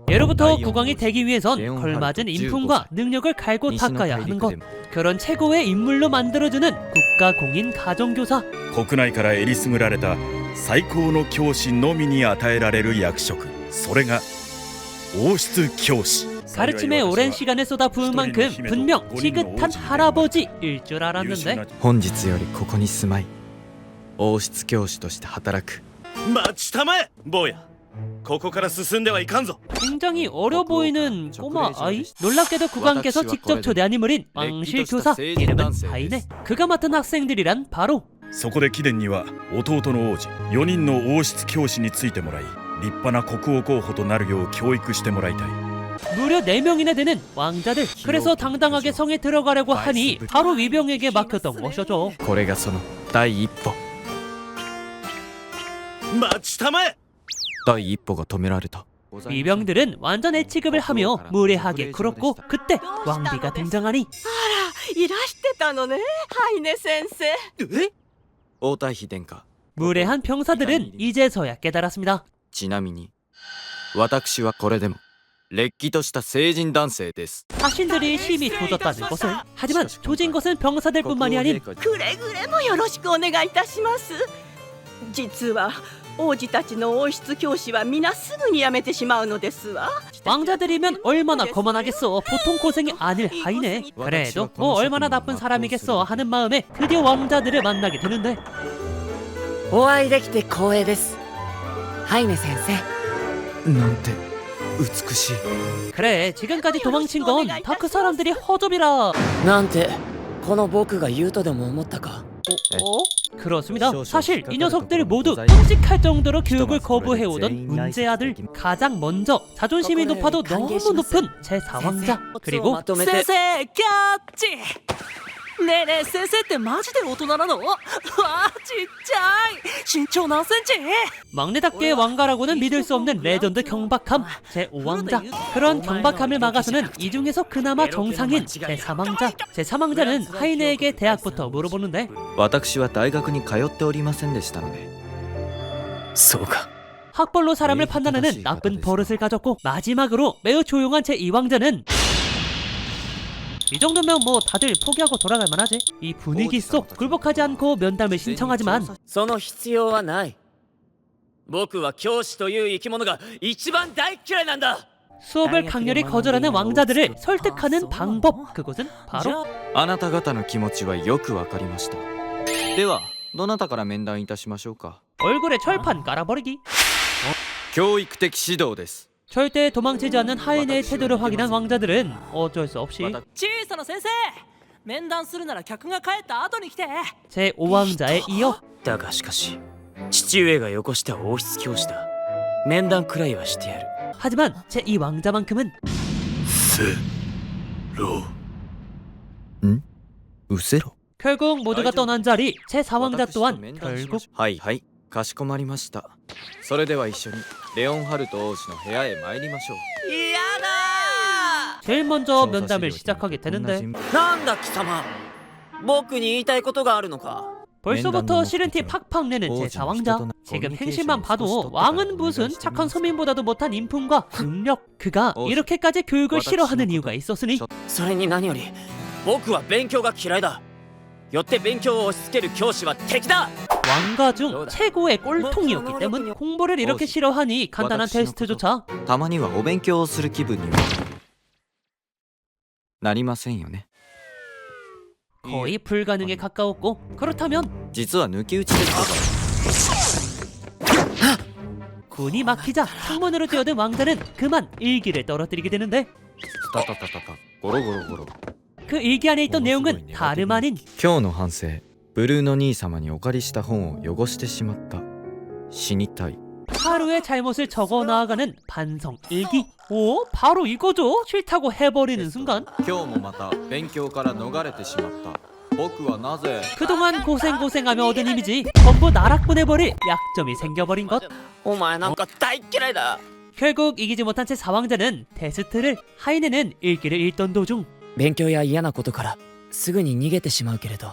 예로부터 국왕이 되기 위해선 걸맞은 인품과 능력을 갈고 닦아야 하는 것. 그런 최고의 인물로 만들어주는 국가공인 가정교사. 国内からえりすぐられた最高の教師のみに与えられる役職、それが王室教師。 가르침에 오랜 시간을 쏟아 부은 만큼 분명 지긋한 할아버지일 줄 알았는데 本日よりここに住まい王室教師として働く待ちたまえ坊やここから進んではいかんぞ 굉장히 어려 보이는 꼬마 아이? 놀랍게도 국왕께서 직접 초대한 인물인 왕실 교사 이름은 하이네. 그가 맡은 학생들이란 바로 そこで貴殿には弟の王子4人の王室教師についてもらい立派な国王候補となるよう教育してもらいたい 무려 4명이나 되는 왕자들. 그래서 당당하게 성에 들어가려고 하니 바로 위병에게 맡겼던 것이죠. これがその第一歩待ちたまえ第一歩が止められた 위병들은 완전 애취급을 하며 무례하게 굴었고 그때 왕비가 등장하니 いらしてたのねハイネ先生王太妃殿下 무례한 병사들은 이제서야 깨달았습니다. ちなみに私はこれでもれっきとした成人男性です 자신들이 심히 조졌다는 것을. 하지만 조진 것은 병사들뿐만이 아닌 くれぐれもよろしくお願いいたします実は王子たちの王室教師は皆すぐに辞めてしまうのですわ 왕자들이면 얼마나 거만하겠어. 보통 고생이 아닐 하이네. 그래도 뭐 얼마나 나쁜 사람이겠어 하는 마음에 드디어 왕자들을 만나게 되는데 お会いできて光栄ですハイネ先生なんて美しい 그래 지금까지 도망친 건 다 그 사람들이 허접이라. なんてこの僕が言うとでも思ったか 그렇습니다. 사실 이 녀석들 모두 끔찍할 정도로 교육을 거부해오던 문제아들. 가장 먼저 자존심이 높아도 너무 높은 제4왕자. 그리고 まとめて先生キャッチねえねえ先生ってマジで大人なのわあちっちゃい身長何センチ 막내답게 왕가라고는 믿을 수 없는 레전드 경박함 제5왕자. 그런 경박함을 막아서는 이 중에서 그나마 정상인 제3왕자. 제3왕자는 하이네에게 대학부터 물어보는데 私は大学に通っておりませんでしたのでそうか 학벌로 사람을 판단하는 나쁜 버릇을 가졌고 마지막으로 매우 조용한 제2왕자는 이 정도면 뭐 다들 포기하고 돌아갈 만하지. 이 분위기 속 굴복하지 않고 면담을 신청하지만 その必要はない僕は教師という生き物が一番大嫌いなんだ 수업을 강렬히 거절하는 왕자들을 설득하는 방법. 그것은 바로 あなた方の気持ちはよくわかりましたではどなたから面談いたしましょうか 얼굴에 철판 깔아버리기. 教育的指導です 절대 도망치지 않는 하이네의 태도를 확인한 왕자들은 어쩔 수 없이 小さな先生面談するなら客が帰った後に来て 제5왕자에 이어 だがしかし父上がよこした王室教師だ面談くらいはしてやる 하지만 제2왕자만큼은 うせろ 결국 모두가 떠난 자리 제4왕자 또한 결국 はいはいかしこまりましたそれでは一緒にレオンハルト王子の部屋へ参りましょう 嫌だ 제일 먼저 면담을 시작하게 되는데 なんだ貴様僕に言いたいことがあるのか 벌써부터 싫은 티 팍팍 내는 제4왕자. 지금 행실만 봐도 왕은 무슨 착한 서민보다도 못한 인품과 능력. 그가 이렇게까지 교육을 싫어하는 이유가 있었으니 それに何より僕は勉強が嫌いだよって勉強を押し付ける教師は敵だ 왕가 중 최고의 꼴통이었기 때문 공부를 이렇게 싫어하니 간단한 테스트조차 たまにはお勉強をする気分にはなりませんよね 거의 불가능에 가까웠고 그렇다면 実は抜き打ちですけど 군이 막히자 창문으로 뛰어든 왕자는 그만 일기를 떨어뜨리게 되는데 タタタタタゴロゴロゴロ 그 일기 안에 있던 내용은 다름 아닌 今日の反省ブルーの兄様にお借りした本を汚してしまった死にたい 하루의 잘못을 적어 나아가는 반성 일기. 오, 바로 이거죠. 싫다고 해버리는 순간 今日もまた勉強から逃れてしまった僕はなぜ 그동안 고생하며 얻은 이미지 전부 나락보내버릴 약점이 생겨버린 것. お前なんか大嫌いだ 결국 이기지 못한 채 4왕자는 테스트를. 하이네는 일기를 읽던 도중 勉強や嫌なことからすぐに逃げてしまうけれど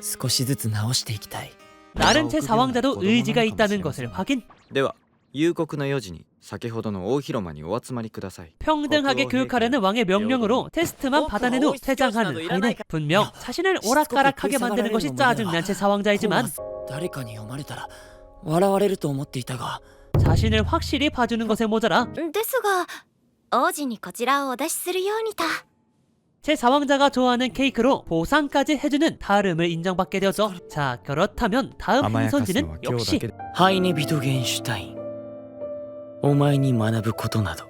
少しずつ直していきたい 다른 제4왕자도 의지가 있다는 것을 확인. では夕刻の4時に先ほどの大広間にお集まりください。 평등하게 교육하려는 왕의 명령으로 테스트만 받아낸 후 퇴장하는 하이네. 분명 자신을 오락가락하게 만드는 것이 짜증난 제4왕자이지만 誰かに読まれたら笑われると思っていたが 자신을 확실히 봐주는 것에 모자라 ですが王子にこちらをお出しするようにと 제4왕자가 좋아하는 케이크로 보상까지 해주는 다름을 인정받게 되었죠. 자, 그렇다면 다음 행선지는 역시 ハイネ・ビトゲンシュタインお前に学ぶことなど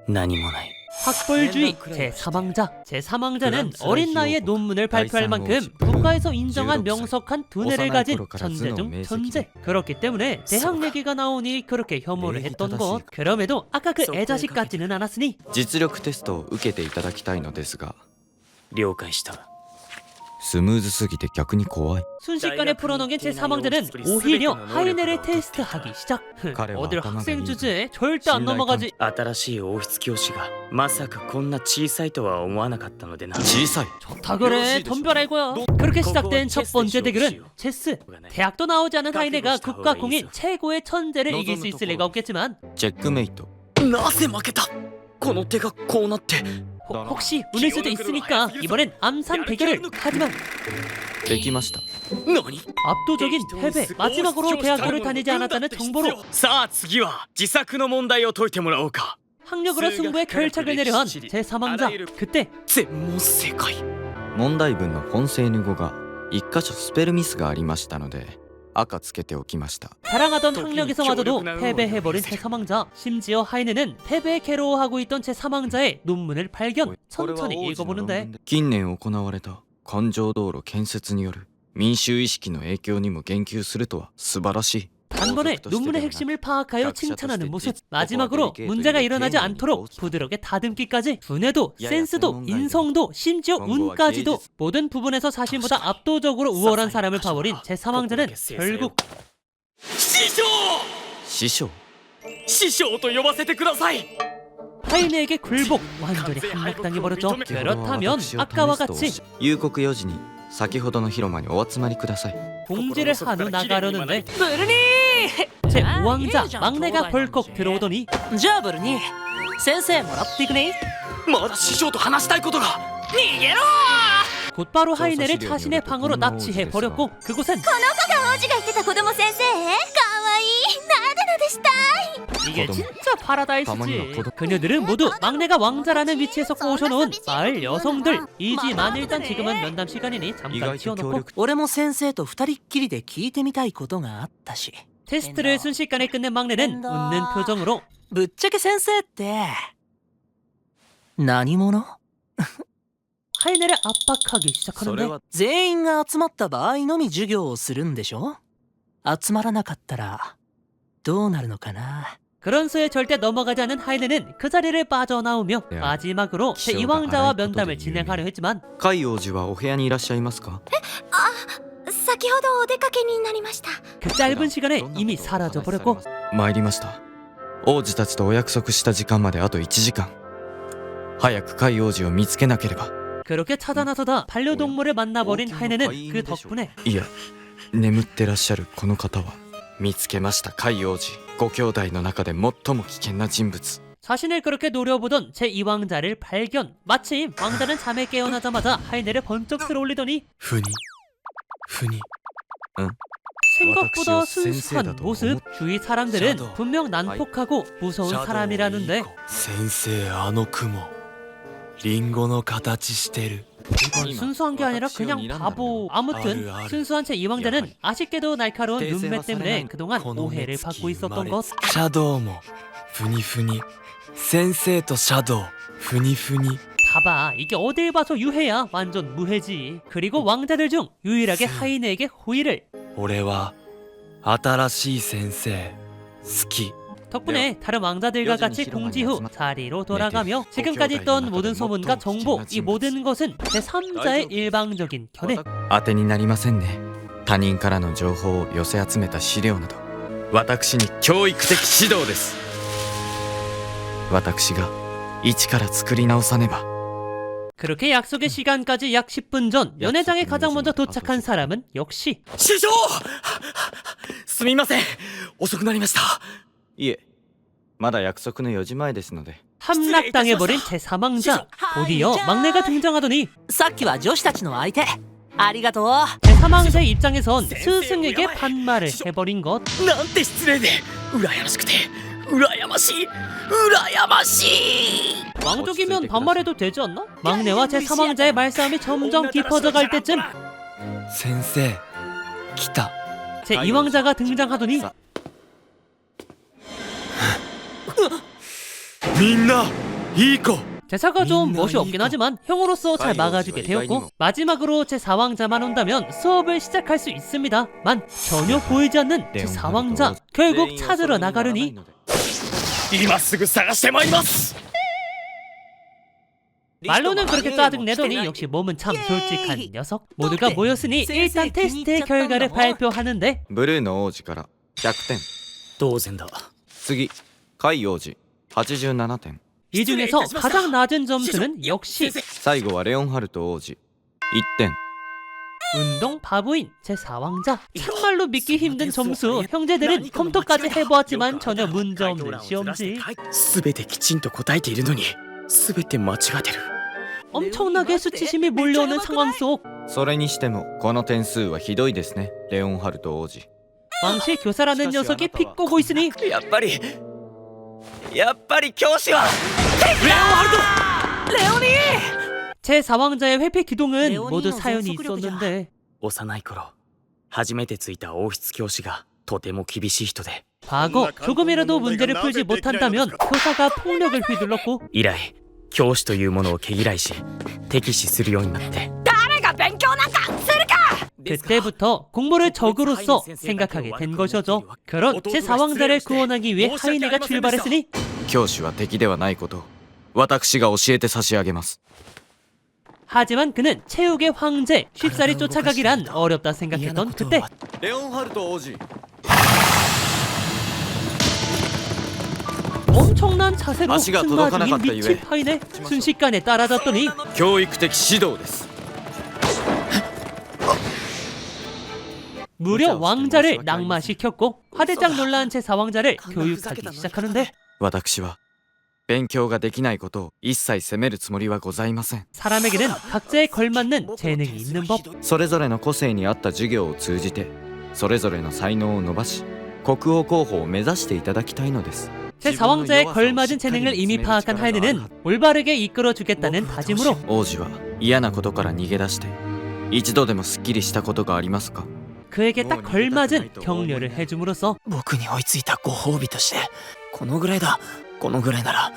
何もない 학벌주의 제3왕자. 제3왕자는 어린 나이에 논문을 발표할 만큼 국가에서 인정한 명석한 두뇌를 가진 천재 중 천재. 그렇기 때문에 대학 얘기가 나오니 그렇게 혐오를 했던 것. 그럼에도 아까 그 애자식 같지는 않았으니 実力テストを受けていただきたいのですが了解した スムーズすぎて逆に怖い 순식간에 풀어넘긴 제3왕자는 오히려 하이네를 테스트하기 시작. 어딜 학생 주제에 절대 안 넘어가지. 新しい王室教師がまさかこんな小さいとは思わなかったのでな小さい 좋다 그래 덤벼라 이거야. 그렇게 시작된 첫 번째 대결은 체스. 대학도 나오지 않은 하이네가 국가공인 최고의 천재를 이길 수 있을 리가 없겠지만 チェックメイトなぜ負けたこの手がこうなって 혹시 운일 수도 있으니까 이번엔 암산 대결을. 하지만 できました 何 압도적인 패배. 마지막으로 대학교를 다니지 않았다는 정보로 さあ次は自作の問題を解いてもらおうか 학력으로 승부에 결착을 내려한 제3왕자. 그때 全問正解問題文のフォンセーヌ語が一箇所スペルミスがありましたので赤つけておきました 자랑하던 학력에서마저도 패배해버린 제3왕자. 심지어 하이네는 패배에 괴로워하고 있던 제3왕자의 논문을 발견. 천천히 읽어보는데 近年行われた環状道路建設による民衆意識の影響にも言及するとは素晴らしい 단번에 논문의 핵심을 파악하여 칭찬하는 모습. 마지막으로 문제가 일어나지 않도록 부드럽게 다듬기까지. 두뇌도 센스도 인성도 심지어 운까지도 모든 부분에서 자신보다 압도적으로 우월한 사람을 봐버린 제3왕자는 결국 師匠師匠師匠と呼ばせてください 하이네에게 굴복. 완전히 한몫당해버렸죠. 그렇다면 아까와 같이 夕刻4時に先ほどの広間にお集まりください 공지를 한 후 나가려는데 제5왕자 막내가 벌컥 들어오더니 じゃあブルニー先生もらっていくねまだ師匠と話したいことが逃げろ 곧바로 하이네를 자신의 방으로 납치해버렸고 그곳엔 王子が言ってた子供先生かわいいなでなでしたい 이게 진짜 파라다이스지. 그녀들은 모두 막내가 왕자라는 위치에서 꼬셔놓은 마을 여성들이지만 일단 지금은 면담 시간이니 잠깐 치워놓고 俺も先生と二人っきりで聞いてみたいことがあったし 테스트를 순식간에 끝낸 막내는 웃는 표정으로 ぶっちゃけ先生って何者 하이네를 압박하기 それ 시작하는데 は全員が集まった場合のみ授業をするんでしょ集まらなかったらどうなるのかな 그런 수에 절대 넘어가지 않은 하이네는 그 자리를 빠져나오며 야, 마지막으로 제2왕자와 면담을 진행하려 했지만 海王子はお部屋にいらっしゃいますか先ほどお出かけになりました 그 짧은 시간에 이미 사라져버렸고 参りました王子たちとお約束した時間まであと1時間早く海王子を見つけなければ 그렇게 찾아나서다 반려동물을 만나버린 하이네는 그 덕분에 いや眠ってらっしゃるこの方は見つけました海王子ご兄弟の中で最も危険な人物 자신을 그렇게 노려보던 제2왕자를 발견. 마침 왕자는 잠에 깨어나자마자 하이네를 번쩍 들어올리더니 ふにふに 생각보다 와닥시오 순수한 센세이다 모습. 주위 사람들은 샤도. 분명 난폭하고 무서운 사람이라는데 先生あの雲リンゴの形してる 이건 순수한 게 아니라 그냥 바보. 아무튼 순수한 제2왕자는 아쉽게도 날카로운 눈매 때문에 그동안 오해를 받고 있었던 것. シャドウもふにふに先生とシャドウふにふに 봐봐, 이게 어딜 봐서 유해야. 완전 무해지. 그리고 왕자들 중 유일하게 하이네에게 호의를. 俺は新しい先生好き 덕분에 다른 왕자들과 같이 공지 후 자리로 돌아가며 지금까지 있던 모든 소문과 정보, 이 모든 것은 제3자의 일방적인 견해. 当てになりませんね他人からの情報を寄せ集めた資料など私に教育的指導です私が一から作り直さねば 그렇게 약속의 시간까지 약 10분 전 연회장에 가장 먼저 도착한 사람은 역시 師匠すみません遅くなりましたいえまだ約束の4時前ですので。 함락당해버린 제3왕자. 드디어 막내가 등장하더니 さっきは女子たちの相手ありがとう。 제3왕자의 입장에선 스승에게 반말을 해버린 것. なんて失礼で羨ましくて羨ましい羨ましい 왕족이면 반말해도 되지 않나? 막내와 제3왕자의 말싸움이 점점 깊어져 갈 때쯤 先生来た。 제2왕자가 등장하더니 みんないい子。 대사가 좀 멋이 없긴 하지만 형으로서 잘 막아주게 되었고, 마지막으로 제4왕자만 온다면 수업을 시작할 수 있습니다만 전혀 보이지 않는 제4왕자. 결국 찾으러 나가려니 今すぐ探してまいります 말로는 그렇게 짜증내더니 역시 몸은 참 솔직한 녀석. 모두가 모였으니 일단 테스트의 결과를 발표하는데 ブルーの王子から100点。当然だ次海王子87点。 이 중에서 가장 낮은 점수는 역시 最後はレオンハルト王子1点。 운동 바보인 제4왕자. 참말로 믿기 힘든 점수. 형제들은 컴퓨터까지 해보았지만 전혀 문제없는 시험지. 全てきちんと答えているのに全て間違えてる 엄청나게 수치심이 몰려오는 상황 속 それにしてもこの点数はひどいですね、レオンハルト王子。 왕실 교사라는 녀석이 비꼬고 있으니 やっぱり教師は 제4왕자의 회피 기동은 모두 사연이 있었는데 幼い頃初めてついた王室教師がとても厳しい人で 과거 조금이라도 문제를 풀지 못한다면 교사가 폭력을 휘둘렀고 以来教師というものを毛嫌いし敵視するようになって 그때부터 공부를 적으로서 생각하게 된 것이죠. 그런 제4왕자를 구원하기 위해 하이네가 출발했으니 教師は敵ではないことを私が教えて差し上げます。 하지만 그는 체육의 황제 쉽사리 쫓아가기란 어렵다 생각했던 그때 レオンハルト王子 엄청난 자세로 아시가 승마 도덕하나 중인 미친 같다, 하이네 순식간에 따라잡더니 教育的指導です。 무려 왕자를 낙마시켰고 화들짝 놀란 제4왕자를 교육하기 시작하는데 私は勉強ができないことを一切責めるつもりはございません。 사람에게는 각자에 걸맞는 재능이 있는 법. それぞれの個性に合った授業を通じてそれぞれの才能を伸ばし国王候補を目指していただきたいのです。 제4왕자에 걸맞은 재능을 이미 파악한 하이네는 올바르게 이끌어주겠다는 다짐으로 王子は嫌なことから逃げ出して一度でもすっきりしたことがありますか？ 그에게 딱 걸맞은 격려를 해줌으로써 僕に追いついたご褒美としてこのぐらいだ。このぐらいなら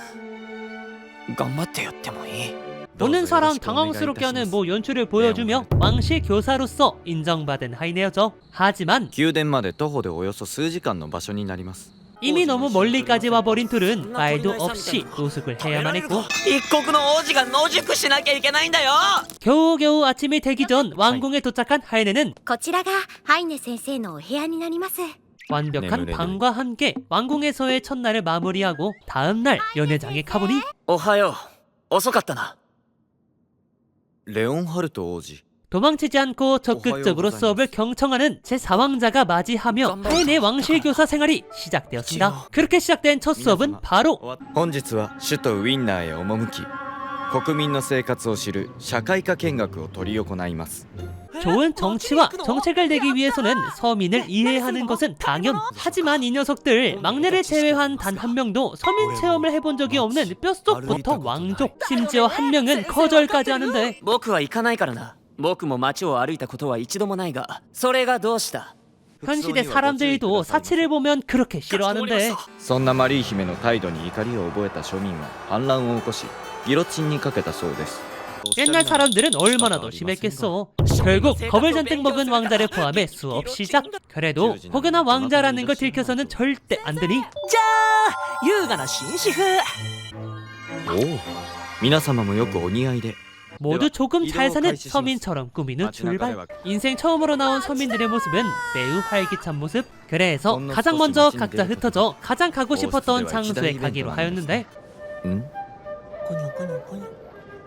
頑張ってやってもいい。 보는 사람 당황스럽게 하는 뭐 연출을 보여주며 왕실 교사로서 인정받은 하이네였죠. 하지만 宮殿まで徒歩でおよそ数時間の場所になります。 이미 너무 멀리까지 와버린 둘은 말도 없이 노숙을 해야만 했고 一国の王子が野宿しなきゃいけないんだよ 겨우겨우 아침이 되기 전 왕궁에 도착한 하이네는 こちらがハイネ先生のお部屋になります 완벽한 방과 함께 왕궁에서의 첫날을 마무리하고 다음날 연회장에 가보니 おはよう遅かったなレオンハルト王子 도망치지 않고 적극적으로 수업을 경청하는 제4왕자가 맞이하며 하이네 왕실 교사 생활이 시작되었습니다. 그렇게 시작된 첫 수업은 바로 本日は首都ウィンナーへ赴き国民の生活を知る社会科見学を執り行います。 좋은 정치와 정책을 내기 위해서는 서민을 이해하는 것은 당연. 하지만 이 녀석들 막내를 제외한 단 한 명도 서민 체험을 해본 적이 없는 뼛속부터 왕족. 심지어 한 명은 거절까지 하는데 僕は行かないからな僕も街を歩いたことは一度もないがそれがどうした 현실의 사람들도 사치를 보면 그렇게 싫어하는데 そんなマリー姫の態度に怒りを覚えた庶民は反乱を起こしギロチンにかけたそうです。 옛날 사람들은 얼마나 더 심했겠어. 결국 겁을 잔뜩 먹은 왕자를 포함해 수업 시작. 그래도 혹여나 왕자라는 걸 들켜서는 절대 안 되니 じゃあ優雅な紳士風。おお、皆様もよくお似合いで。 모두 조금 잘 사는 서민처럼 꾸미는 출발. 인생 처음으로 나온 서민들의 모습은 매우 활기찬 모습. 그래서 가장 먼저 각자 흩어져 가장 가고 싶었던 장소에 가기로 하였는데 ん？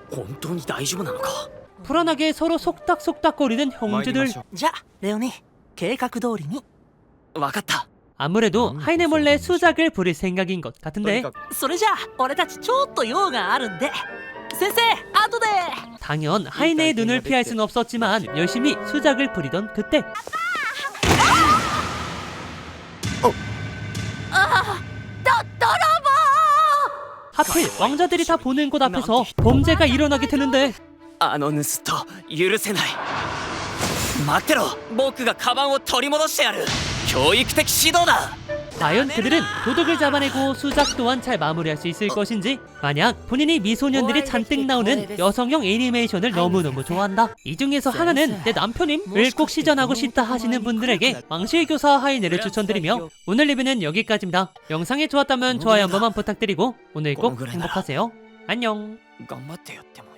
本当に大丈夫なのか 불안하게 서로 속닥속닥거리는 형제들. じゃあレオニ計画通りに。分かった 아무래도 하이네 몰래 수작을 부릴 생각인 것 같은데 それじゃあ俺たちちょっと用があるんで先生後で 당연 하이네의 눈을 피할 수는 없었지만 열심히 수작을 부리던 그때 하필 왕자들이 다 보는 곳 앞에서 범죄가 일어나게 되는데 あの盗人許せない待ってろ僕がカバンを取り戻してやる教育的指導だ 과연 그들은 도둑을 잡아내고 수작 또한 잘 마무리할 수 있을 것인지 만약 본인이 미소년들이 잔뜩 나오는 여성형 애니메이션을 너무너무 좋아한다 이 중에서 하나는 내 남편임을 꼭 시전하고 싶다 하시는 분들에게 왕실교사 하이네를 추천드리며 오늘 리뷰는 여기까지입니다. 영상이 좋았다면 좋아요 한 번만 부탁드리고 오늘 꼭 행복하세요. 안녕. 頑張ってやっても